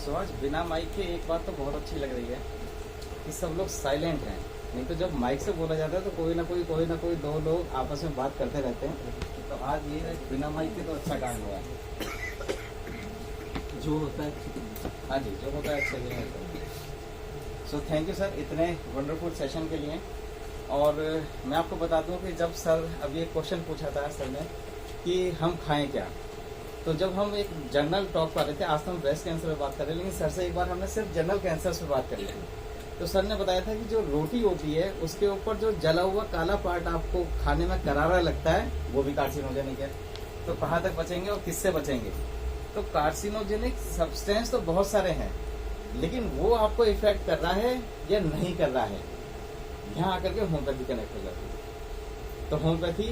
सो आज बिना माइक के एक बात तो बहुत अच्छी लग रही है कि सब लोग साइलेंट हैं। नहीं तो जब माइक से बोला जाता है तो कोई ना कोई दो लोग आपस में बात करते रहते हैं। तो आज ये बिना माइक के तो अच्छा काम हुआ है। जो होता है हाँ जी, जो होता है अच्छे के लिए। सो थैंक यू सर इतने वंडरफुल सेशन के लिए। और मैं आपको बता दूं कि जब सर अभी एक क्वेश्चन पूछा था सर ने कि हम खाएं क्या, तो जब हम एक जनरल टॉक कर रहे थे, आज तो हम ब्रेस्ट कैंसर पे बात कर रहे हैं, लेकिन सर से एक बार हमने सिर्फ जनरल कैंसर पे बात करी थी। तो सर ने बताया था कि जो रोटी होती है उसके ऊपर जो जला हुआ काला पार्ट आपको खाने में करारा लगता है वो भी कार्सिनोजेनिक है। तो कहाँ तक बचेंगे और किससे बचेंगे? तो कार्सिनोजेनिक सब्सटेंस तो बहुत सारे हैं, लेकिन वो आपको इफेक्ट कर रहा है या नहीं कर रहा है, यहाँ आकर के होम्योपैथी कनेक्ट हो जाती है। तो होम्योपैथी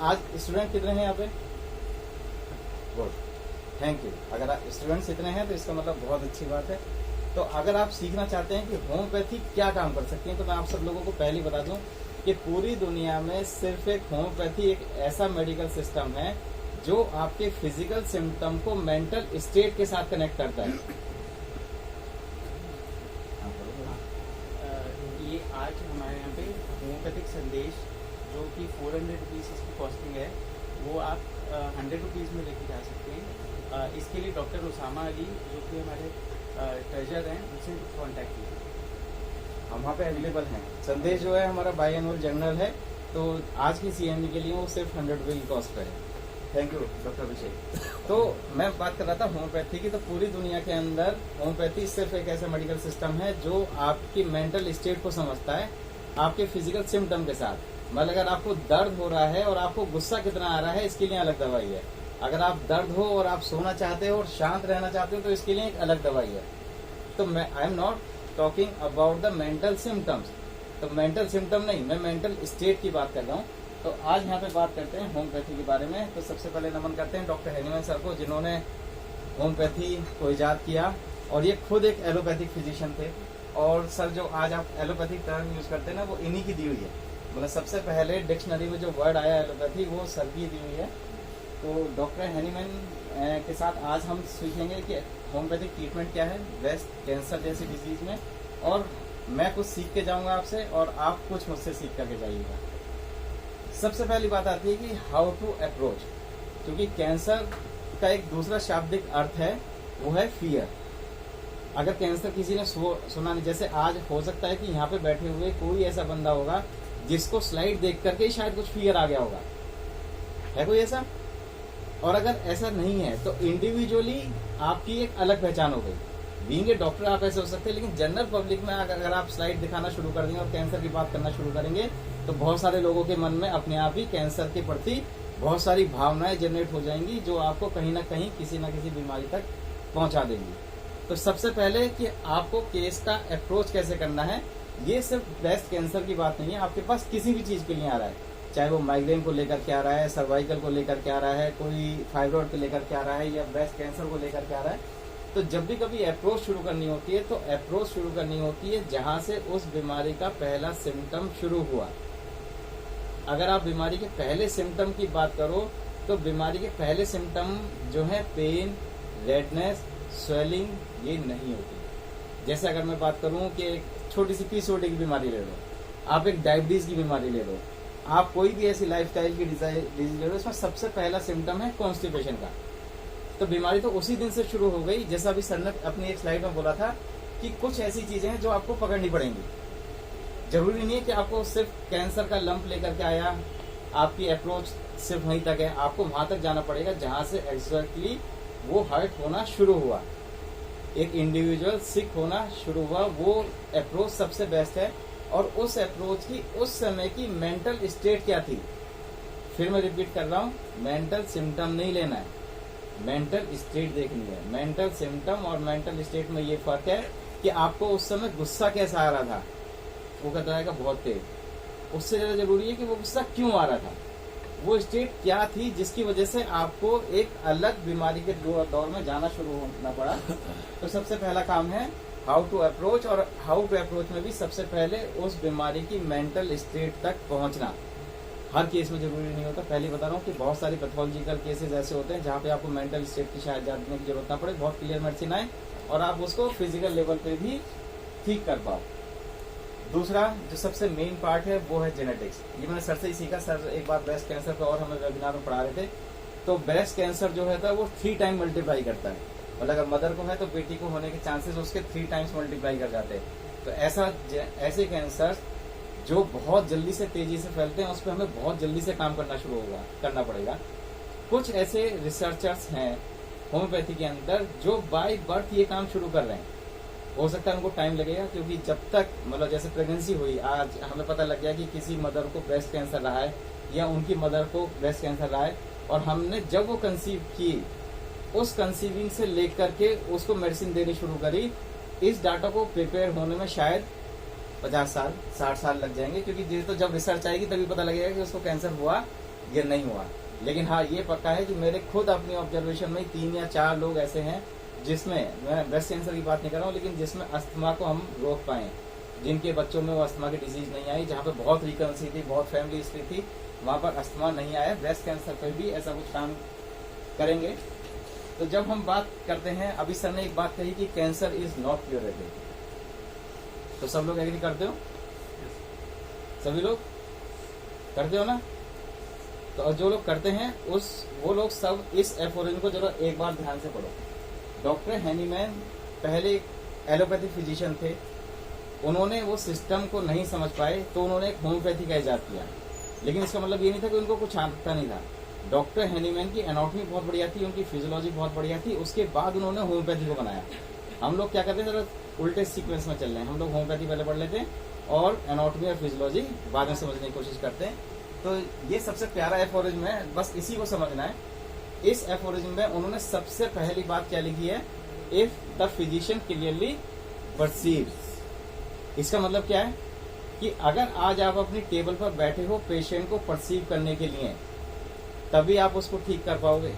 आज स्टूडेंट कितने हैं यहाँ पे? Good, thank you. अगर आप स्टूडेंट्स इतने हैं तो इसका मतलब बहुत अच्छी बात है। तो अगर आप सीखना चाहते हैं कि होम्योपैथी क्या काम कर सकती है, तो मैं आप सब लोगों को पहले ही बता दूं कि पूरी दुनिया में सिर्फ एक होम्योपैथी एक ऐसा मेडिकल सिस्टम है जो आपके फिजिकल सिम्टम को मेंटल स्टेट के साथ कनेक्ट करता है। ये आज हमारे यहाँ पे होम्योपैथिक संदेश जो कि 400 रुपीज़ इसकी कॉस्टिंग है, वो आप 100 रुपीज़ में लेके जा सकते हैं। इसके लिए डॉक्टर उसामा अली जो कि हमारे ट्रेजर हैं उनसे कांटेक्ट कीजिए। हम वहाँ पे अवेलेबल हैं। संदेश जो है हमारा बाई एनुअल जर्नल है, तो आज की सीएमई के लिए वो सिर्फ 100 रुपये की कॉस्ट पे है। थैंक यू डॉक्टर अभिषेक। तो मैं बात कर रहा था होम्योपैथी की। तो पूरी दुनिया के अंदर होम्योपैथी सिर्फ एक ऐसा मेडिकल सिस्टम है जो आपकी मेंटल स्टेट को समझता है आपके फिजिकल सिम्टम के साथ। मतलब अगर आपको दर्द हो रहा है और आपको गुस्सा कितना आ रहा है, इसके लिए अलग दवाई है। अगर आप दर्द हो और आप सोना चाहते हो और शांत रहना चाहते हो तो इसके लिए एक अलग दवाई है। तो मैं I am not talking about the mental symptoms. तो मेंटल सिम्टम नहीं, मैं मेंटल स्टेट की बात कर रहा हूँ। तो आज यहाँ पे बात करते हैं होम्योपैथी के बारे में। तो सबसे पहले नमन करते हैं डॉक्टर हैनीमैन सर को, जिन्होंने होम्योपैथी को इजाद किया और ये खुद एक एलोपैथिक फिजिशियन थे। और सर जो आज आप एलोपैथिक टर्म यूज करते हैं ना, वो इन्हीं की दी हुई है। मतलब सबसे पहले डिक्शनरी में जो वर्ड आया एलोपैथी वो सर की दी हुई है। तो डॉक्टर हैनीमैन के साथ आज हम सीखेंगे कि होम्योपैथिक ट्रीटमेंट क्या है ब्रेस्ट कैंसर जैसी डिजीज में, और मैं कुछ सीख के जाऊंगा आपसे और आप कुछ मुझसे सीख करके जाइएगा। सबसे पहली बात आती है कि हाउ टू अप्रोच, क्योंकि कैंसर का एक दूसरा शाब्दिक अर्थ है, वो है फियर। अगर कैंसर किसी ने सुना नहीं, जैसे आज हो सकता है कि यहाँ पे बैठे हुए कोई ऐसा बंदा होगा जिसको स्लाइड देख करके ही शायद कुछ फियर आ गया होगा, है कोई ऐसा? और अगर ऐसा नहीं है तो इंडिविजुअली आपकी एक अलग पहचान हो गई। बीइंग ए डॉक्टर आप ऐसे हो सकते हैं, लेकिन जनरल पब्लिक में अगर आप स्लाइड दिखाना शुरू कर देंगे और कैंसर की बात करना शुरू करेंगे तो बहुत सारे लोगों के मन में अपने आप ही कैंसर के प्रति बहुत सारी भावनाएं जनरेट हो जाएंगी, जो आपको कहीं ना कहीं किसी न किसी बीमारी तक पहुंचा देंगी। तो सबसे पहले कि आपको केस का अप्रोच कैसे करना है, ये सिर्फ ब्रेस्ट कैंसर की बात नहीं है। आपके पास किसी भी चीज के लिए आ रहा है, चाहे वो माइग्रेन को लेकर के आ रहा है, सर्वाइकल को लेकर के आ रहा है, कोई फाइब्रॉइड को लेकर के आ रहा है, या ब्रेस्ट कैंसर को लेकर के आ रहा है, तो जब भी कभी अप्रोच शुरू करनी होती है तो अप्रोच शुरू करनी होती है जहां से उस बीमारी का पहला सिम्टम शुरू हुआ। अगर आप बीमारी के पहले सिम्टम की बात करो तो बीमारी के पहले सिम्टम जो है पेन, रेडनेस, स्वेलिंग, ये नहीं होती। जैसे अगर मैं बात करूं कि एक छोटी सी पीसीओडी की बीमारी ले लो, आप एक डायबिटीज की बीमारी ले लो, आप कोई भी ऐसी लाइफस्टाइल की डिजीज ले लो, इसमें सबसे पहला सिम्टम है कॉन्स्टिपेशन का। तो बीमारी तो उसी दिन से शुरू हो गई। जैसा अभी सर ने अपनी एक स्लाइड में बोला था कि कुछ ऐसी चीजें हैं जो आपको पकड़नी पड़ेंगी। जरूरी नहीं है कि आपको सिर्फ कैंसर का लंप लेकर के आया, आपकी अप्रोच सिर्फ वहीं तक है, आपको वहां तक जाना पड़ेगा जहां से एग्जैक्टली वो हर्ट होना शुरू हुआ, एक इंडिविजुअल सिक होना शुरू हुआ। वो अप्रोच सबसे बेस्ट है। और उस अप्रोच की उस समय की मेंटल स्टेट क्या थी, फिर मैं रिपीट कर रहा हूँ, मेंटल सिम्टम नहीं लेना है, मेंटल स्टेट देखनी है। मेंटल सिम्टम और मेंटल स्टेट में ये फर्क है कि आपको उस समय गुस्सा कैसा आ रहा था, वो कहता है बहुत तेज। उससे ज्यादा जरूरी है कि वो गुस्सा क्यों आ रहा था, वो स्टेट क्या थी जिसकी वजह से आपको एक अलग बीमारी के दौर में जाना शुरू होना पड़ा। तो सबसे पहला काम है हाउ टू अप्रोच, और हाउ टू अप्रोच में भी सबसे पहले उस बीमारी की मेंटल स्टेट तक पहुंचना। हर केस में जरूरी नहीं होता, पहले बता रहा हूँ कि बहुत सारी पैथोलॉजिकल केसेस ऐसे होते हैं जहाँ पे आपको मेंटल स्टेट की शायद जानने की जरूरत ना पड़े, बहुत क्लियर मेडिसिन आए और आप उसको फिजिकल लेवल पे भी ठीक कर पाओ। दूसरा जो सबसे मेन पार्ट है वो है जेनेटिक्स। ये मैंने सर से ही सीखा। सर एक बार ब्रेस्ट कैंसर पे और हमें वेबिनार में पढ़ा रहे थे। तो ब्रेस्ट कैंसर जो है वो 3 टाइम मल्टीप्लाई करता है। मतलब अगर मदर को है तो बेटी को होने के चांसेस उसके 3 टाइम्स मल्टीप्लाई कर जाते हैं। तो ऐसे कैंसर जो बहुत जल्दी से तेजी से फैलते हैं उस पर हमें बहुत जल्दी से काम करना पड़ेगा। कुछ ऐसे रिसर्चर्स हैं होम्योपैथी के अंदर जो बाय बर्थ ये काम शुरू कर रहे हैं। हो सकता है उनको टाइम लगेगा, क्योंकि जब तक मतलब जैसे प्रेगनेंसी हुई, आज हमें पता लग गया कि किसी मदर को ब्रेस्ट कैंसर रहा है या उनकी मदर को ब्रेस्ट कैंसर रहा है, और हमने जब वो कंसीव की उस कंसीविंग से लेकर के उसको मेडिसिन देनी शुरू करी, इस डाटा को प्रिपेयर होने में शायद 50 साल 60 साल लग जाएंगे, क्योंकि तो जब रिसर्च आएगी तभी पता लगेगा कि उसको कैंसर हुआ या नहीं हुआ। लेकिन हाँ ये पक्का है कि मेरे खुद अपनी ऑब्जर्वेशन में 3 या 4 लोग ऐसे हैं जिसमें, मैं ब्रेस्ट कैंसर की बात नहीं कर रहा हूँ, लेकिन जिसमें अस्थमा को हम रोक पाए, जिनके बच्चों में वो अस्थमा की डिजीज नहीं आई, जहाँ पे बहुत रिकरेंसी थी, बहुत फैमिली हिस्ट्री थी, वहां पर अस्थमा नहीं आया। ब्रेस्ट कैंसर पर भी ऐसा कुछ काम करेंगे। तो जब हम बात करते हैं, अभी सर ने एक बात कही कि कैंसर इज नॉट क्यूरेबल, तो सब लोग एग्री करते हो? सभी लोग करते हो ना? तो और जो लोग करते हैं वो लोग सब इस एफोरिज्म को जरा एक बार ध्यान से पढ़ो। डॉक्टर हैनीमैन पहले एक एलोपैथिक फिजिशियन थे, उन्होंने वो सिस्टम को नहीं समझ पाए तो उन्होंने एक होम्योपैथी का इजाद किया। लेकिन इसका मतलब ये नहीं था कि उनको कुछ आता नहीं था। डॉक्टर हैनीमैन की एनाटॉमी बहुत बढ़िया थी, उनकी फिजियोलॉजी बहुत बढ़िया थी, उसके बाद उन्होंने होम्योपैथी को बनाया। हम लोग क्या करते हैं, जरा उल्टे सीक्वेंस में चल रहे हैं। हम लोग होम्योपैथी पहले पढ़ लेते हैं और एनाटॉमी और फिजियोलॉजी बाद में समझने की कोशिश करते हैं। तो ये सबसे प्यारा एफोरिज्म है, बस इसी को समझना है। इस एफोरिज्म में उन्होंने सबसे पहली बात क्या लिखी है, if the physician clearly perceives. इसका मतलब क्या है कि अगर आज आप अपनी टेबल पर बैठे हो पेशेंट को परसीव करने के लिए, तभी आप उसको ठीक कर पाओगे।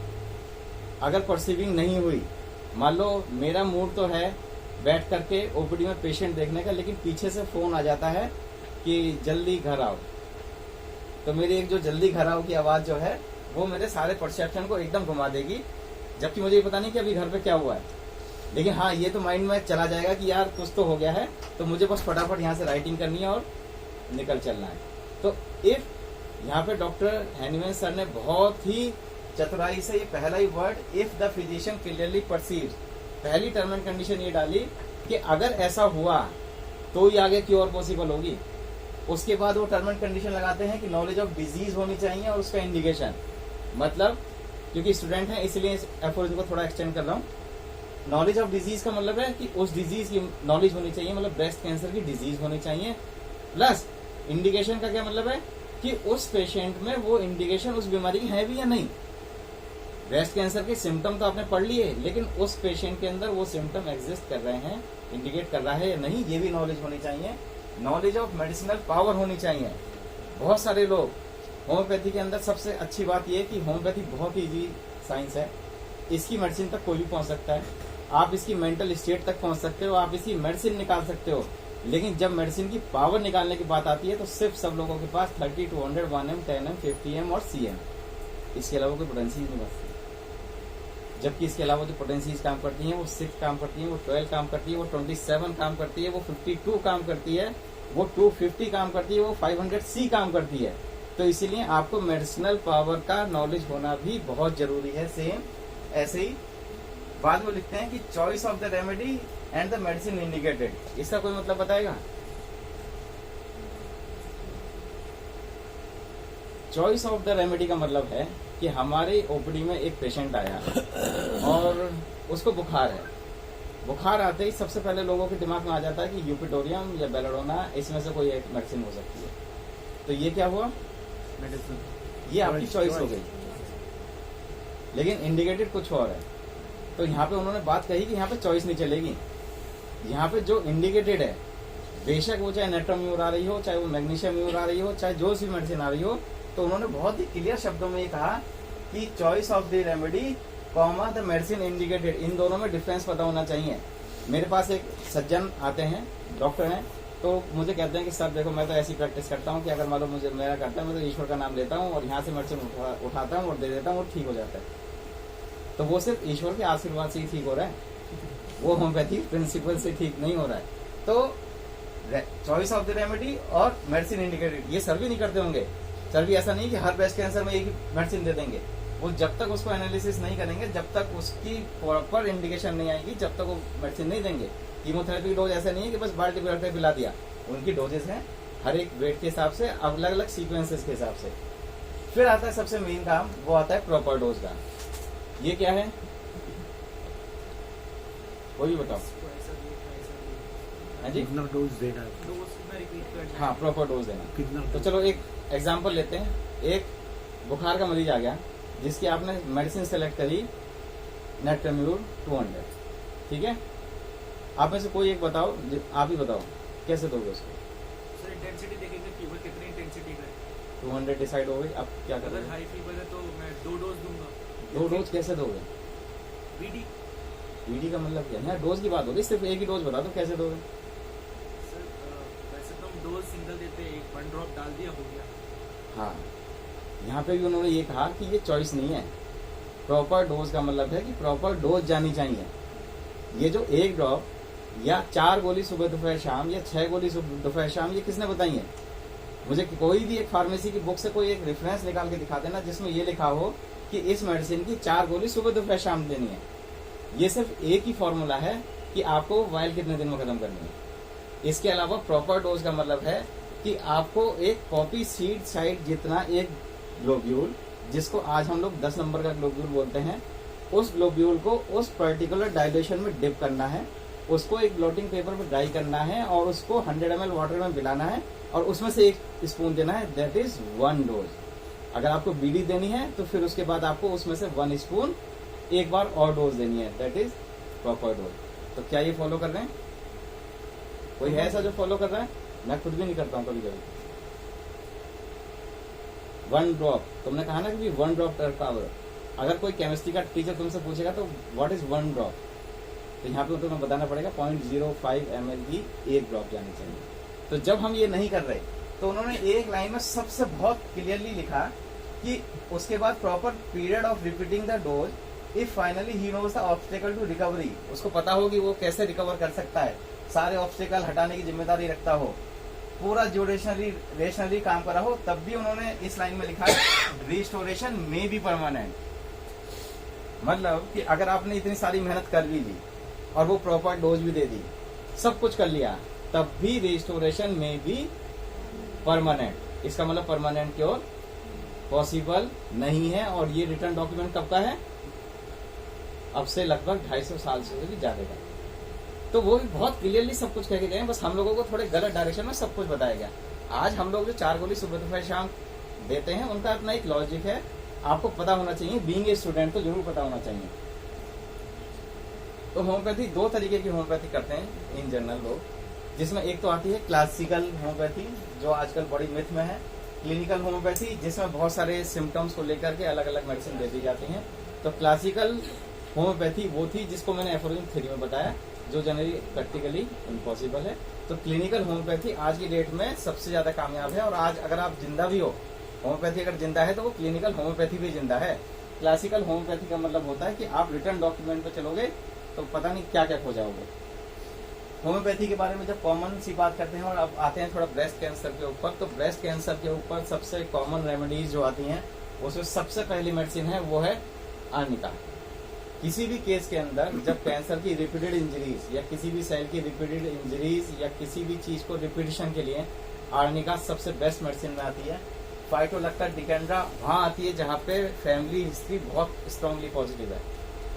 अगर परसीविंग नहीं हुई, मान लो मेरा मूड तो है बैठ करके ओपीडी में पेशेंट देखने का, लेकिन पीछे से फोन आ जाता है कि जल्दी घर आओ, तो मेरी एक जो जल्दी घर आओ की आवाज जो है वो मेरे सारे परसेप्शन को एकदम घुमा देगी, जबकि मुझे ये पता नहीं कि अभी घर पे क्या हुआ है। लेकिन हाँ ये तो माइंड में चला जाएगा कि यार कुछ तो हो गया है, तो मुझे बस फटाफट यहाँ से राइटिंग करनी है और निकल चलना है। तो इफ यहाँ पे डॉक्टर हैनीमैन सर ने बहुत ही चतुराई से ये पहला ही word if the physician clearly perceives, पहली टर्म एंड कंडीशन ये डाली कि अगर ऐसा हुआ तो ही आगे क्योर पॉसिबल होगी। उसके बाद वो टर्म एंड कंडीशन लगाते हैं कि नॉलेज ऑफ डिजीज होनी चाहिए और उसका इंडिकेशन। मतलब क्योंकि स्टूडेंट है इसलिए इस एफोरिज्म को थोड़ा एक्सटेंड कर रहा हूँ। नॉलेज ऑफ डिजीज का मतलब है कि उस डिजीज की नॉलेज होनी चाहिए, मतलब ब्रेस्ट कैंसर की डिजीज होनी चाहिए। प्लस इंडिकेशन का क्या मतलब है कि उस पेशेंट में वो इंडिकेशन उस बीमारी की है भी या नहीं। ब्रेस्ट कैंसर के सिम्टम तो आपने पढ़ लिए, लेकिन उस पेशेंट के अंदर वो सिम्टम एग्जिस्ट कर रहे हैं, इंडिकेट कर रहा है या नहीं, ये भी नॉलेज होनी चाहिए। नॉलेज ऑफ मेडिसिनल पावर होनी चाहिए। बहुत सारे लोग होम्योपैथी के अंदर, सबसे अच्छी बात यह है कि होम्योपैथी बहुत इजी साइंस है, इसकी मेडिसिन तक कोई भी पहुंच सकता है। आप इसकी मेंटल स्टेट तक पहुंच सकते हो, आप इसकी मेडिसिन निकाल सकते हो। लेकिन जब मेडिसिन की पावर निकालने की बात आती है तो सिर्फ सब लोगों के पास 30, 200, 1M, 10M, 50M और CM, इसके अलावा कोई पोटेंसीज नहीं बचती। जबकि इसके अलावा जो पोटेंसीज काम करती हैं वो 6 काम करती हैं, वो 12 काम करती है, वो 27 काम करती है, वो 52 काम करती है, वो 250 काम करती है, वो 500C काम करती है। तो इसीलिए आपको मेडिसिनल पावर का नॉलेज होना भी बहुत जरूरी है। सेम ऐसे ही बाद में लिखते हैं कि choice of the remedy and the medicine indicated, इसका कोई मतलब बताएगा? चॉइस ऑफ द रेमेडी का मतलब है कि हमारे ओपीडी में एक पेशेंट आया और उसको बुखार है। बुखार आते ही सबसे पहले लोगों के दिमाग में आ जाता है कि यूपिटोरियम या बेलाडोना, इसमें से कोई एक मेडिसिन हो सकती है। तो ये क्या हुआ, मेडिसिन, ये आपकी चॉइस हो गई, लेकिन इंडिकेटेड कुछ और है। तो यहाँ पे उन्होंने बात कही कि यहाँ पे चॉइस नहीं चलेगी। यहाँ पे जो इंडिकेटेड है, बेशक वो चाहे नेट्रोम्यूर आ रही हो, चाहे वो मैग्नीशियम म्यूर आ रही हो, चाहे जो सी मेडिसिन आ रही हो, तो उन्होंने बहुत ही क्लियर शब्दों में ये कहा कि choice of the remedy comma the medicine indicated, इन दोनों में डिफरेंस पता होना चाहिए। मेरे पास एक सज्जन आते हैं, डॉक्टर हैं, तो मुझे कहते हैं कि सर देखो मैं तो ऐसी प्रैक्टिस करता हूँ कि अगर मान लो मुझे मेरा करता है, मैं तो ईश्वर का नाम लेता हूँ और यहाँ से मेडिसिन उठाता हूँ और दे देता हूँ और ठीक हो जाता है। तो वो सिर्फ ईश्वर के आशीर्वाद से ही ठीक हो रहा है। वो होम्योपैथी प्रिंसिपल से ठीक नहीं हो रहा है। तो चॉइस ऑफ द रेमेडी और मेडिसिन इंडिकेटेड, ये सर भी नहीं करते होंगे। सर भी ऐसा नहीं कि हर ब्रेस्ट कैंसर में एक ही मेडिसिन दे देंगे। वो जब तक उसको एनालिसिस नहीं करेंगे, जब तक उसकी प्रॉपर इंडिकेशन नहीं आएगी, जब तक वो मेडिसिन नहीं देंगे। कीमोथेरेपी डोज ऐसा नहीं है कि बस बाल्टी भर के पिला दिया। उनकी डोजेस हैं हर एक वेट के हिसाब से, अलग अलग सीक्वेंसेस के हिसाब से। फिर आता है सबसे मेन काम, वो आता है प्रॉपर डोज का। ये क्या है, वो भी बताओ। हाँ जी, कितना डोज देना है? हाँ प्रॉपर डोज देना। कितना? तो चलो एक एग्जांपल लेते हैं। एक बुखार का मरीज आ गया जिसकी आपने मेडिसिन सेलेक्ट करी नेट्रेम्यूर 200, ठीक है। आप में से कोई एक बताओ, आप ही बताओ कैसे दोगे उसको। सर इंटेंसिटी देखेंगे, फीवर कितनी इंटेंसिटी का है। 200 डिसाइड हो गई, अब क्या अगर करोगे? हाई फीवर है तो मैं 2 डोज दूंगा। 2 डोज कैसे दोगे? बीडी। बीडी का मतलब क्या है? यहाँ डोज की बात होगी, सिर्फ एक ही डोज बता दो कैसे दोगे। सर वैसे तो हम डोज सिंगल देते हैं, 1 ड्रॉप डाल दिया, हो गया। हाँ, यहाँ पे भी उन्होंने ये कहा कि ये चॉइस नहीं है। प्रॉपर डोज का मतलब है कि प्रॉपर डोज जानी चाहिए। ये जो 1 ड्रॉप या 4 गोली सुबह दोपहर शाम या 6 गोली सुबह दोपहर शाम, ये किसने बताई है? मुझे कोई भी एक फार्मेसी की बुक से कोई एक रेफरेंस निकाल के दिखा देना जिसमें ये लिखा हो कि इस मेडिसिन की 4 गोली सुबह दोपहर शाम देनी है। ये सिर्फ एक ही फॉर्मूला है कि आपको वायल कितने दिन में खत्म करनी है। इसके अलावा प्रॉपर डोज का मतलब है कि आपको एक कॉपी सीड साइड जितना एक ग्लोब्यूल, जिसको आज हम लोग 10 नंबर का ग्लोब्यूल बोलते हैं, उस ग्लोब्यूल को उस पर्टिकुलर डाइल्यूशन में डिप करना है, उसको एक ब्लोटिंग पेपर पर ड्राई करना है और उसको 100 ml वाटर में मिलाना है और उसमें से 1 स्पून देना है। That is 1 dose. अगर आपको बीडी देनी है तो फिर उसके बाद आपको उसमें से 1 स्पून एक बार और डोज देनी है। That is proper dose. तो क्या ये फॉलो कर रहे हैं? कोई है ऐसा जो फॉलो कर रहा है? मैं खुद भी नहीं करता हूँ कभी कभी। 1 ड्रॉप, तुमने कहा ना कि 1 ड्रॉप per पावर। अगर कोई केमिस्ट्री का टीचर तुमसे पूछेगा तो व्हाट इज 1 ड्रॉप, तो यहाँ पे तुम्हें बताना पड़ेगा 0.05 ml की 1 ड्रॉप जानी चाहिए। तो जब हम ये नहीं कर रहे तो उन्होंने एक लाइन में सबसे बहुत क्लियरली लिखा कि उसके बाद proper period of repeating the dose if finally he knows the obstacle to recovery. उसको पता हो कि वो कैसे रिकवर कर सकता है, सारे ऑब्स्टेकल हटाने की जिम्मेदारी रखता हो, पूरा जो रेशनली काम करा हो, तब भी उन्होंने इस लाइन में लिखा है रिस्टोरेशन में बी परमानेंट। मतलब कि अगर आपने इतनी सारी मेहनत कर भी ली और वो प्रॉपर डोज भी दे दी, सब कुछ कर लिया, तब भी रिस्टोरेशन में भी परमानेंट। इसका मतलब परमानेंट क्योर पॉसिबल नहीं है। और ये रिटर्न डॉक्यूमेंट कब का है? अब से लगभग 250 साल से भी ज्यादा का। तो वो भी बहुत क्लियरली सब कुछ कह के गए, बस हम लोगों को थोड़े गलत डायरेक्शन में सब कुछ बताया गया। आज हम लोग जो 4 गोली सुबह दोपहर शाम देते हैं, उनका अपना एक लॉजिक है, आपको पता होना चाहिए। बीइंग ए स्टूडेंट तो जरूर पता होना चाहिए। तो होम्योपैथी 2 तरीके की होम्योपैथी करते हैं इन जनरल लोग, जिसमें एक तो आती है क्लासिकल होम्योपैथी जो आजकल बड़ी मिथ में है, क्लिनिकल होम्योपैथी जिसमें बहुत सारे सिम्टम्स को लेकर के अलग अलग मेडिसिन दे दी जाती हैं। तो क्लासिकल होम्योपैथी वो थी जिसको मैंने एफोरिज्म थ्योरी में बताया, जो जनरली प्रैक्टिकली इम्पॉसिबल है। तो क्लिनिकल होम्योपैथी आज की डेट में सबसे ज्यादा कामयाब है। और आज अगर आप जिंदा भी हो, होम्योपैथी अगर जिंदा है तो वो क्लिनिकल होम्योपैथी भी जिंदा है। क्लासिकल होम्योपैथी का मतलब होता है कि आप रिटर्न डॉक्यूमेंट पे चलोगे तो पता नहीं क्या क्या खो जाओगे। होम्योपैथी के बारे में जब कॉमन सी बात करते हैं और अब आते हैं थोड़ा ब्रेस्ट कैंसर के ऊपर, तो ब्रेस्ट कैंसर के ऊपर सबसे कॉमन रेमेडीज जो आती हैं उसमें सबसे पहली मेडिसिन है वो है आर्निका। किसी भी केस के अंदर जब कैंसर की रिपीटेड इंजरीज या किसी भी सेल की रिपीटेड इंजरीज या किसी भी चीज को रिपीटिशन के लिए आर्निका सबसे बेस्ट मेडिसिन में आती है। फाइटोलैक्टा डिकेंड्रा वहां आती है जहां पे फैमिली हिस्ट्री बहुत स्ट्रांगली पॉजिटिव है।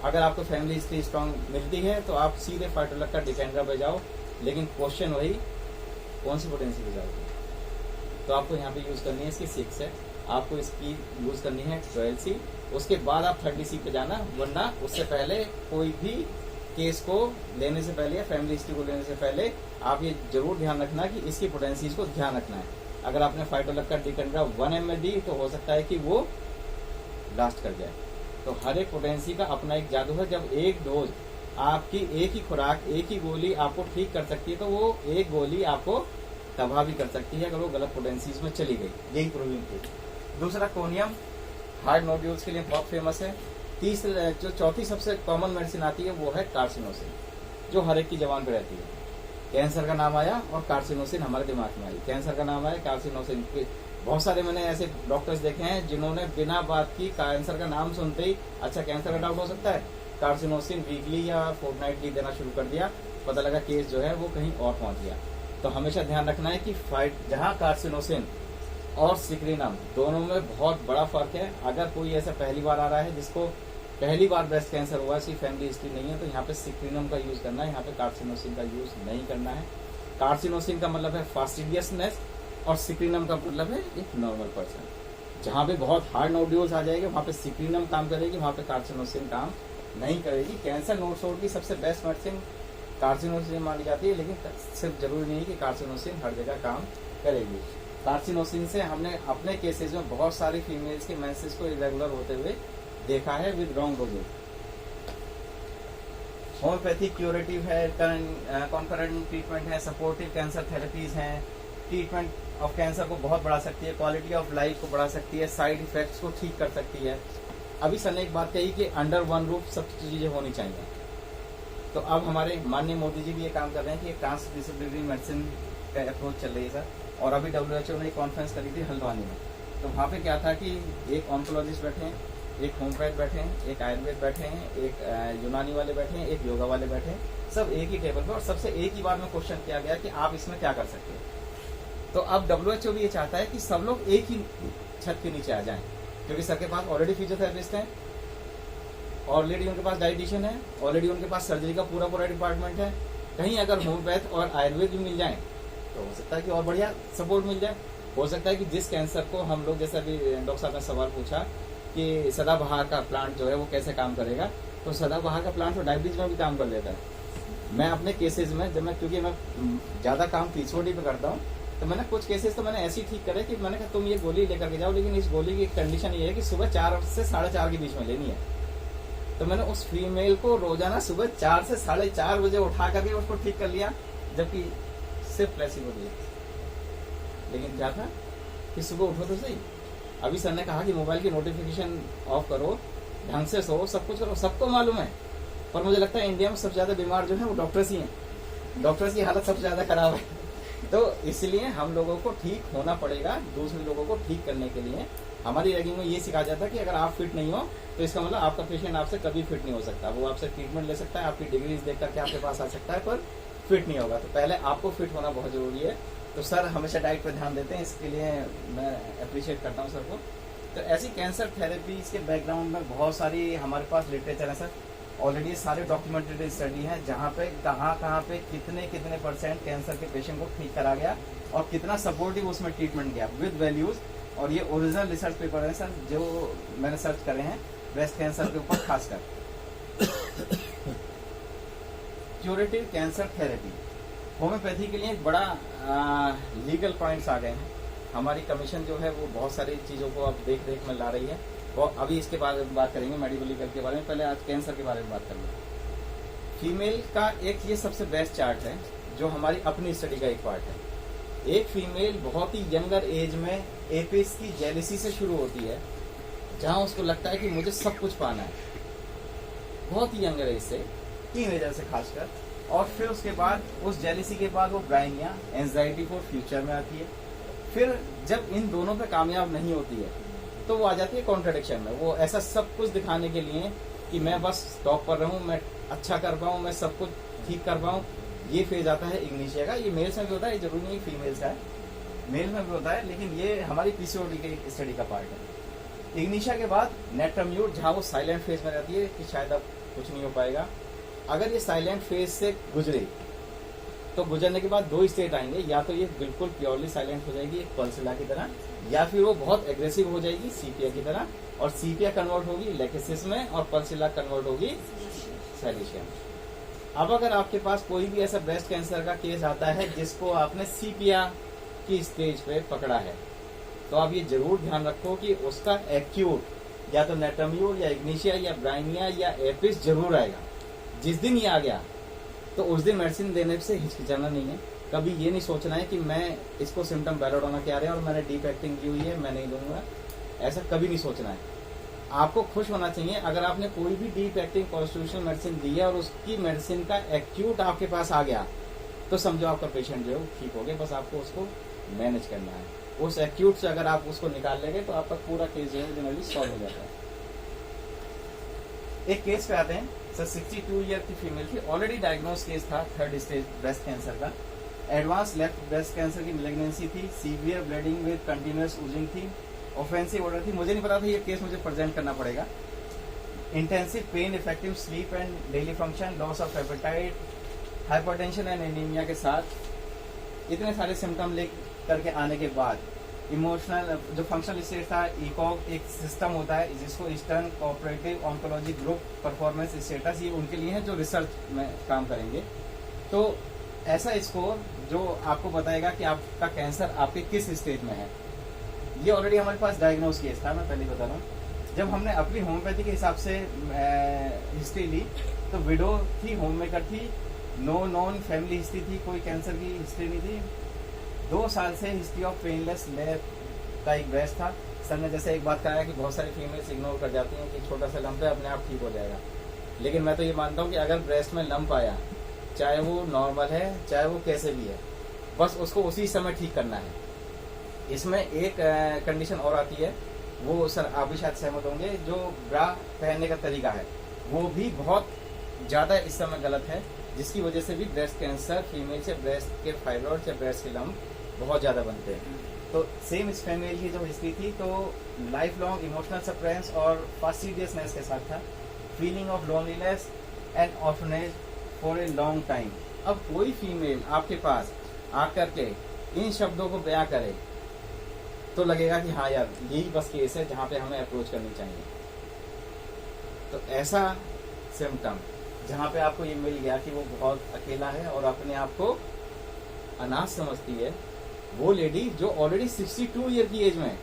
अगर आपको फैमिली हिस्ट्री स्ट्रांग मिलती है तो आप सीधे फाइटोलैक्टा डिकेंड्रा पे जाओ, लेकिन क्वेश्चन वही कौन सी पोटेंसी पे जाओगे। तो आपको यहाँ पे यूज करनी है इसकी 6 है, आपको इसकी यूज करनी है 12C, उसके बाद आप 30C पे जाना, वरना उससे पहले कोई भी केस को लेने से पहले या फैमिली हिस्ट्री को लेने से पहले आप ये जरूर ध्यान रखना कि इसकी पोटेंसीज को ध्यान रखना है। अगर आपने फाइटोलैक्टा डिकेंड्रा 1 ml दी तो हो सकता है कि वो ब्लास्ट कर जाए। तो हर एक पोटेंसी का अपना एक जादू है। जब एक डोज आपकी एक ही खुराक एक ही गोली आपको ठीक कर सकती है, तो वो एक गोली आपको तबाह भी कर सकती है अगर वो गलत पोटेंसीज में चली गई। यही प्रूविंग थी। दूसरा कोनियम हार्ट नोड्यूल्स के लिए बहुत फेमस है। तीसरा जो चौथी सबसे कॉमन मेडिसिन आती है वो है कार्सिनोसिन। जो हर एक की जबान पे रहती है। कैंसर का नाम आया और कार्सिनोसिन हमारे दिमाग में आई, कैंसर का नाम आया, कार्सिनोसिन। बहुत सारे मैंने ऐसे डॉक्टर्स देखे हैं जिन्होंने बिना बात की कैंसर का नाम सुनते ही अच्छा कैंसर का डाउट हो सकता है, कार्सिनोसिन वीकली या फोर्टनाइटली देना शुरू कर दिया, पता लगा केस जो है वो कहीं और पहुंच गया। तो हमेशा ध्यान रखना है कि फाइट जहां कार्सिनोसिन और सिक्रीनम दोनों में बहुत बड़ा फर्क है। अगर कोई ऐसा पहली बार आ रहा है जिसको पहली बार ब्रेस्ट कैंसर हुआ, इसकी फैमिली हिस्ट्री नहीं है, तो यहाँ पे सिक्रीनम का यूज करना है, यहाँ पे कार्सिनोसिन का यूज नहीं करना है। कार्सिनोसिन का मतलब है फास्टिडियसनेस और सिक्रीनम का मतलब है एक नॉर्मल पर्सन। जहाँ पे बहुत हार्ड नोड्यूल्स आ जाएंगे वहाँ पे सिक्रीनम काम करेगी, वहाँ पे कार्सिनोसिन काम नहीं करेगी। कैंसर नोड सोड की सबसे बेस्ट मेडिसिन कार्सिनोसिन मानी जाती है, लेकिन सिर्फ जरूरी नहीं कि कार्सिनोसिन हर जगह काम करेगी। कार्सिनोसिन से हमने अपने केसेस में बहुत सारी फीमेल्स के मेंसेस को इरेगुलर होते हुए देखा है with wrong doses. Homeopathy curative है, कॉन्करेंट ट्रीटमेंट है, सपोर्टिव कैंसर थेरेपीज हैं, ट्रीटमेंट ऑफ कैंसर को बहुत बढ़ा सकती है, क्वालिटी ऑफ लाइफ को बढ़ा सकती है, साइड इफेक्ट्स को ठीक कर सकती है। अभी सर ने एक बात कही कि अंडर वन रूफ सब चीजें होनी चाहिए। तो अब हमारे माननीय मोदी जी भी ये काम कर रहे हैं कि ट्रांसडिसिप्लिनरी मेडिसिन का अप्रोच चल रही है सर। और अभी WHO ने एक कॉन्फ्रेंस करी थी हल्द्वानी में, तो वहाँ पे क्या था कि एक ऑन्कोलॉजिस्ट बैठे हैं, एक होम्योपैथ बैठे हैं, एक आयुर्वेद बैठे हैं, एक यूनानी वाले बैठे हैं, एक योगा वाले बैठे हैं, सब एक ही टेबल पर, और सबसे एक ही बार में क्वेश्चन किया गया कि आप इसमें क्या कर सकते हैं। तो अब WHO भी ये चाहता है कि सब लोग एक ही छत के नीचे आ जाएं, क्योंकि सर के पास ऑलरेडी फिजियोथेरेपिस्ट हैं, ऑलरेडी उनके पास डाइटिशियन है, ऑलरेडी उनके पास सर्जरी का पूरा डिपार्टमेंट है। कहीं अगर होम्योपैथ और आयुर्वेद भी मिल जाए तो हो सकता है कि और बढ़िया सपोर्ट मिल जाए। हो सकता है कि जिस कैंसर को हम लोग, जैसा भी डॉक्टर साहब ने सवाल पूछा कि सदाबहार का प्लांट जो है वो कैसे काम करेगा, तो सदाबहार का प्लांट तो डायबिटीज में भी काम कर लेता है। मैं अपने केसेस में जब मैं, क्योंकि मैं ज्यादा काम पीसीओडी पे करता हूँ, तो मैंने कुछ केसेस तो मैंने ऐसे ही ठीक करे कि मैंने कहा तुम ये गोली लेकर के जाओ, लेकिन इस गोली की कंडीशन ये है कि सुबह 4 से 4:30 के बीच में लेनी है। तो मैंने उस फीमेल को रोजाना सुबह 4 से 4:30 बजे उठा करके उसको ठीक कर लिया, जबकि सिर्फ प्लेसिबो दिया। लेकिन क्या था कि सुबह उठो तो सही। अभी सर ने कहा कि मोबाइल की नोटिफिकेशन ऑफ करो, ढंग से सो, सब कुछ करो, सबको मालूम है। पर मुझे लगता है इंडिया में सबसे ज्यादा बीमार जो है वो डॉक्टर्स ही हैं। डॉक्टर्स की हालत सबसे ज्यादा खराब है। तो इसलिए हम लोगों को ठीक होना पड़ेगा। दूसरे लोगों को ठीक करने के लिए हमारी रैगिंग में ये सिखाया जाता है कि अगर आप फिट नहीं हो तो इसका मतलब आपका पेशेंट आपसे कभी फिट नहीं हो सकता। वो आपसे ट्रीटमेंट ले सकता है, आपकी डिग्रीज देख करके आपके पास आ सकता है, पर फिट नहीं होगा। तो पहले आपको फिट होना बहुत जरूरी है। तो सर हमेशा डाइट पर ध्यान देते हैं, इसके लिए मैं अप्रिशिएट करता हूँ सर को। तो ऐसी कैंसर थेरेपी के बैकग्राउंड में बहुत सारी हमारे पास लिटरेचर है सर। ऑलरेडी सारे डॉक्यूमेंटेड स्टडी है जहाँ पे कहाँ पे कितने % कैंसर के पेशेंट को ठीक करा गया और कितना सपोर्टिव उसमें ट्रीटमेंट गया विद वैल्यूज। और ये ओरिजिनल रिसर्च पेपर है सर जो मैंने सर्च करे हैं ब्रेस्ट कैंसर के ऊपर खासकर। क्यूरेटिव कैंसर थेरेपी होम्योपैथी के लिए एक बड़ा लीगल पॉइंट्स आ गए हैं। हमारी कमीशन जो है वो बहुत सारी चीजों को अब देख रेख में ला रही है। और अभी इसके बारे में बात करेंगे, मेडिकल लीगल के बारे में। पहले आज कैंसर के बारे में बात करेंगे। फीमेल का एक ये सबसे बेस्ट चार्ट है जो हमारी अपनी स्टडी का एक पार्ट है। एक फीमेल बहुत ही यंगर एज में एपिस की जेलिसी से शुरू होती है, जहां उसको लगता है कि मुझे सब कुछ पाना है, बहुत ही यंगर एज से, टीनेजर से खासकर। और फिर उसके बाद उस जेलिसी के बाद वो ब्राइनिया, एंजाइटी फॉर फ्यूचर में आती है। फिर जब इन दोनों पे कामयाब नहीं होती है तो वो आ जाती है कॉन्ट्रडिक्शन में। वो ऐसा सब कुछ दिखाने के लिए कि मैं बस टॉप पर रहूं, मैं अच्छा कर पाऊं, मैं सब कुछ ठीक कर पाऊं, ये फेज आता है इग्निशिया का। ये मेल्स में भी होता है, जरूरी नहीं फीमेल्स का है, मेल में भी होता है, लेकिन ये हमारी पीसीओडी के स्टडी का पार्ट है। इग्निशिया के बाद नेट्रम्यूट, जहाँ वो साइलेंट फेज में रहती है कि शायद अब कुछ नहीं हो पाएगा। अगर ये साइलेंट फेज से गुजरे तो गुजरने के बाद 2 स्टेट आएंगे, या तो ये बिल्कुल प्योरली साइलेंट हो जाएगी एक पल्सिला की तरह, या फिर वो बहुत एग्रेसिव हो जाएगी सीपिया की तरह, और सीपिया कन्वर्ट होगी लेकेसिस में और पल्सिला कन्वर्ट होगी सैलिशिया में। अब अगर आपके पास कोई भी ऐसा ब्रेस्ट कैंसर का केस आता है जिसको आपने सीपिया की स्टेज पे पकड़ा है, तो आप ये जरूर ध्यान रखो कि उसका एक्यूट या तो नेट्रम्यूल या इग्निशिया या ब्राइनिया या एपिस जरूर आएगा। जिस दिन ये आ गया तो उस दिन मेडिसिन देने से हिचकिचाना नहीं है। कभी ये नहीं सोचना है कि मैं इसको सिम्टम बैलोडोना के आ रहे हैं और मैंने डीप एक्टिंग की हुई है, मैं नहीं दूंगा, ऐसा कभी नहीं सोचना है। आपको खुश होना चाहिए अगर आपने कोई भी डीप एक्टिंग कॉन्स्टिट्यूशनल मेडिसिन दी है और उसकी मेडिसिन का एक्यूट आपके पास आ गया, तो समझो आपका पेशेंट जो है वो ठीक हो गया। बस आपको उसको मैनेज करना है। उस एक्यूट से अगर आप उसको निकाल लेंगे तो आपका पूरा केस जो है जनरली सॉल्व हो जाता है। एक केस पे आते हैं सर। 62 ईयर की फीमेल थी, ऑलरेडी डायग्नोज केस था 3rd स्टेज ब्रेस्ट कैंसर का। एडवांस लेफ्ट ब्रेस्ट कैंसर की मैलिग्नेंसी थी, severe bleeding with continuous oozing थी, ऑफेंसिव ऑर्डर थी। मुझे नहीं पता था ये केस मुझे प्रेजेंट करना पड़ेगा। Intensive pain, effective sleep and daily function, loss of appetite, hypertension and anaemia के साथ इतने सारे सिम्टम ले करके आने के बाद इमोशनल जो फंक्शनल स्टेज था, ECOG एक सिस्टम होता है जिसको eastern cooperative oncology group performance status, ये उनके लिए है जो रिसर्च में काम करेंगे। तो ऐसा स्कोर जो आपको बताएगा कि आपका कैंसर आपके किस स्टेज में है। ये ऑलरेडी हमारे पास डायग्नोज केस था, मैं पहले बता रहा हूँ। जब हमने अपनी होम्योपैथी के हिसाब से हिस्ट्री ली तो विडो थी, होममेकर थी, नो नॉन फैमिली हिस्ट्री थी, कोई कैंसर की हिस्ट्री नहीं थी। 2 साल से हिस्ट्री ऑफ पेनलेस लेफ्ट का एक ब्रेस्ट था। सर ने जैसे एक बात कहा है कि बहुत सारी फीमेल्स इग्नोर कर जाती हैं कि छोटा सा लंप है अपने आप ठीक हो जाएगा, लेकिन मैं तो ये मानता हूँ कि अगर ब्रेस्ट में लंप आया, चाहे वो नॉर्मल है चाहे वो कैसे भी है, बस उसको उसी समय ठीक करना है। इसमें एक कंडीशन और आती है, वो सर आप भी शायद सहमत होंगे, जो ब्रा पहनने का तरीका है वो भी बहुत ज़्यादा इस समय गलत है, जिसकी वजह से भी ब्रेस्ट कैंसर, फीमेल से ब्रेस्ट के फाइब्रॉइड या ब्रेस्ट के लंप बहुत ज़्यादा बनते हैं। तो सेम इस फीमेल की जो हिस्ट्री थी तो लाइफ लॉन्ग इमोशनल सप्रेंस और फास्टिडियसनेस के साथ था, feeling of loneliness and orphanage for a long time. अब कोई फीमेल आपके पास आकर के इन शब्दों को बयां करे तो लगेगा कि हाँ यार यही बस केस है जहाँ पे हमें अप्रोच करनी चाहिए। तो ऐसा सिम्टम जहाँ पे आपको ये मिल गया कि वो बहुत अकेला है और अपने आप को अनाथ समझती है, वो लेडी जो ऑलरेडी 62 ईयर की एज में है।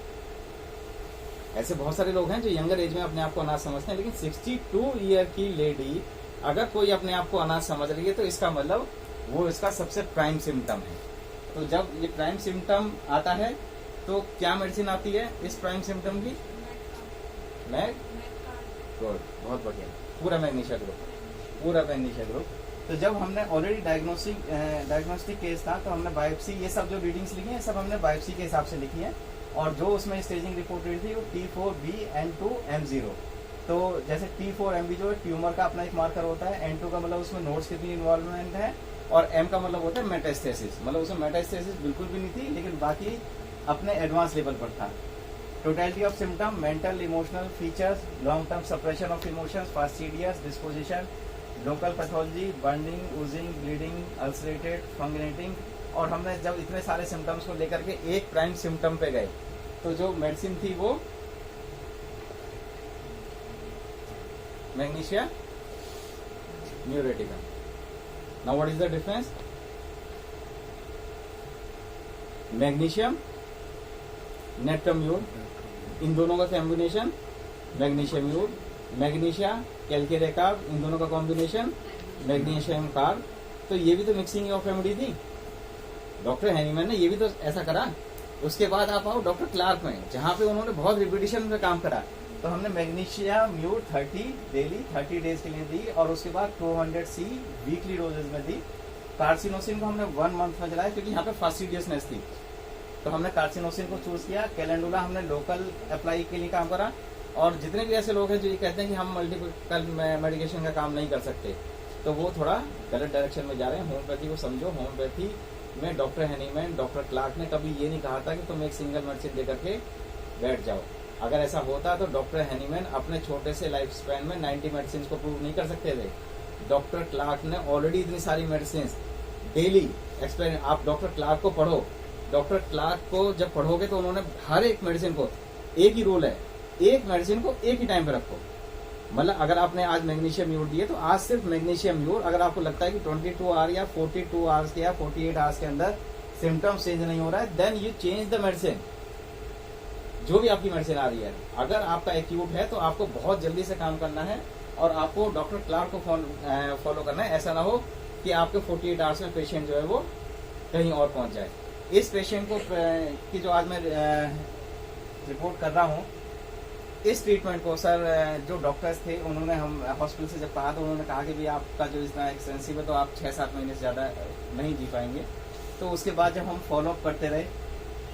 ऐसे बहुत सारे लोग हैं जो यंगर एज में अपने आप को अनाथ समझते हैं, लेकिन 62 ईयर की लेडी अगर कोई अपने आप को अनाथ समझ रही है तो इसका मतलब वो इसका सबसे प्राइम सिम्टम है। तो जब ये प्राइम सिम्टम आता है तो क्या मेडिसिन आती है इस प्राइम सिम्टम की? गुड, बहुत बढ़िया, पूरा मैग्नीशिया ग्रुप। तो जब हमने ऑलरेडी डायग्नोस्टिक केस था तो हमने बायोप्सी, ये सब जो रीडिंग्स लिखी हैं सब हमने बायोप्सी के हिसाब से लिखी है, और जो उसमें स्टेजिंग रिपोर्ट थी वो T4B-N2-M0। तो जैसे T4MB जो है ट्यूमर का अपना एक मार्कर होता है, N2 का मतलब उसमें नोड्स कितनी इन्वॉल्वमेंट है, और M का मतलब होता है मेटास्टेसिस, मतलब उसमें मेटास्टेसिस बिल्कुल भी नहीं थी, लेकिन बाकी अपने एडवांस लेवल पर था। Totality of symptom, mental emotional features, long term suppression of emotions, fastidious disposition, local pathology, burning, oozing, bleeding, ulcerated, fungating. और हमने जब इतने सारे सिम्टम्स को लेकर के एक प्राइम सिम्टम पे गए तो जो मेडिसिन थी वो magnesia muriatica. Now what is the difference? Magnesium natrum mur, इन दोनों का combination magnesium mur, magnesia calcarea carb, इन दोनों का कॉम्बिनेशन मैग्नीशियम कार्ब। तो ये भी तो मिक्सिंग ऑफ रेमेडी थी। डॉक्टर हैनीमैन ने ये भी तो ऐसा करा। उसके बाद आप आओ डॉक्टर क्लार्क में, जहां पे उन्होंने बहुत रिपीटिशन में काम करा। तो हमने मैग्नीशिया म्यूर 30 डेली 30 डेज के लिए दी, और उसके बाद 200C वीकली डोजेज में दी। कार्सिनोसिन को हमने 1 मंथ में चलाया क्योंकि यहाँ पे फास्टिडियसनेस थी, तो हमने कार्सिनोसिन को चूज किया। कैलेंडुला हमने लोकल अप्लाई के लिए काम करा। और जितने भी ऐसे लोग हैं जो ये कहते हैं कि हम मल्टीपल मेडिकेशन का काम नहीं कर सकते, तो वो थोड़ा गलत डायरेक्शन में जा रहे हैं। होम्योपैथी को समझो, होम्योपैथी में डॉक्टर हैनीमैन, डॉक्टर क्लार्क ने कभी ये नहीं कहा था कि तुम एक सिंगल मेडिसिन दे करके बैठ जाओ। अगर ऐसा होता तो डॉक्टर हैनीमैन अपने छोटे से लाइफ स्पैन में 90 मेडिसिन को प्रूव नहीं कर सकते थे। डॉक्टर क्लार्क ने ऑलरेडी इतनी सारी मेडिसिन डेली एक्सपेरिमेंट, आप डॉक्टर क्लार्क को पढ़ो, डॉक्टर क्लार्क को जब पढ़ोगे तो उन्होंने हर एक मेडिसिन को, एक ही रूल है, एक मेडिसिन को एक ही टाइम पे रखो। मतलब अगर आपने आज मैग्नीशियम म्यूर दिए तो आज सिर्फ मैग्नीशियम म्यूर। अगर आपको लगता है कि 22 आवर या 42 आवर्स के या 48 आवर्स के अंदर सिम्टम्स चेंज नहीं हो रहा है, then you change the medicine. जो भी आपकी मेडिसिन आ रही है, अगर आपका एक्यूट है तो आपको बहुत जल्दी से काम करना है और आपको डॉक्टर क्लार्क को फॉलो करना है। ऐसा ना हो कि आपके 48 आवर्स में पेशेंट जो है वो कहीं और पहुंच जाए। इस पेशेंट को की जो आज मैं रिपोर्ट कर रहा हूँ, इस ट्रीटमेंट को सर जो डॉक्टर्स थे उन्होंने हम हॉस्पिटल से जब कहा तो उन्होंने कहा कि भाई आपका जो इतना एक्सपेंसिव है तो आप 6-7 महीने से ज़्यादा नहीं जी पाएंगे। तो उसके बाद जब हम फॉलोअप करते रहे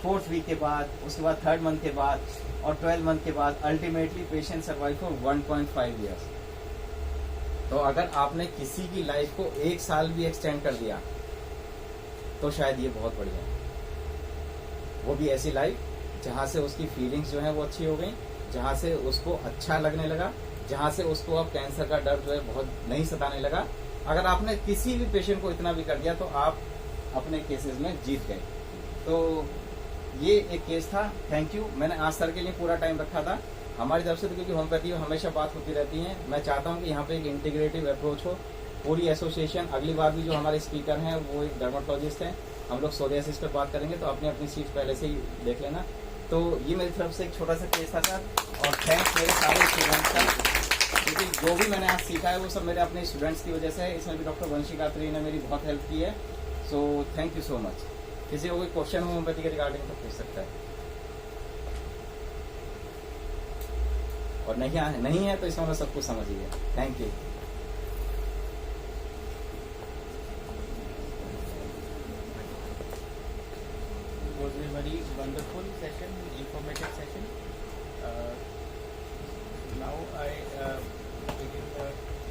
4th वीक के बाद, उसके बाद 3rd मंथ के बाद और 12 मंथ के बाद, ultimately patient survive for 1.5 years. तो अगर आपने किसी की लाइफ को 1 साल भी एक्सटेंड कर दिया तो शायद ये बहुत बढ़िया है। वो भी ऐसी लाइफ जहाँ से उसकी फीलिंग्स जो है वो अच्छी हो गई, जहाँ से उसको अच्छा लगने लगा, जहाँ से उसको अब कैंसर का डर जो है बहुत नहीं सताने लगा। अगर आपने किसी भी पेशेंट को इतना भी कर दिया तो आप अपने केसेस में जीत गए। तो ये एक केस था। Thank you. मैंने आज सर के लिए पूरा टाइम रखा था हमारी तरफ से, तो क्योंकि होम्योपैथी में हमेशा बात होती रहती है। मैं चाहता हूँ कि यहाँ पे एक इंटीग्रेटिव अप्रोच हो, पूरी एसोसिएशन। अगली बार भी जो हमारे स्पीकर हैं वो एक डर्माटोलॉजिस्ट हैं, हम लोग सोरियासिस पे बात करेंगे, तो अपनी अपनी सीट पहले से ही देख लेना। तो ये मेरी तरफ से एक छोटा सा केस था सर, और थैंक्स मेरे सारे स्टूडेंट्स का, क्योंकि जो भी मैंने आज सीखा है वो सब मेरे अपने स्टूडेंट्स की वजह से है। इसमें भी डॉक्टर वंशी कात्री ने मेरी बहुत हेल्प की है। So thank you so much. किसी को कोई क्वेश्चन हो होम्योपैथी के रिगार्डिंग तो पूछ सकता है, और नहीं है तो इसमें मैं सब कुछ समझ ही गया। Thank you. was a very wonderful session, informative session. Now I begin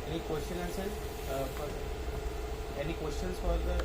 any question answer for any questions for the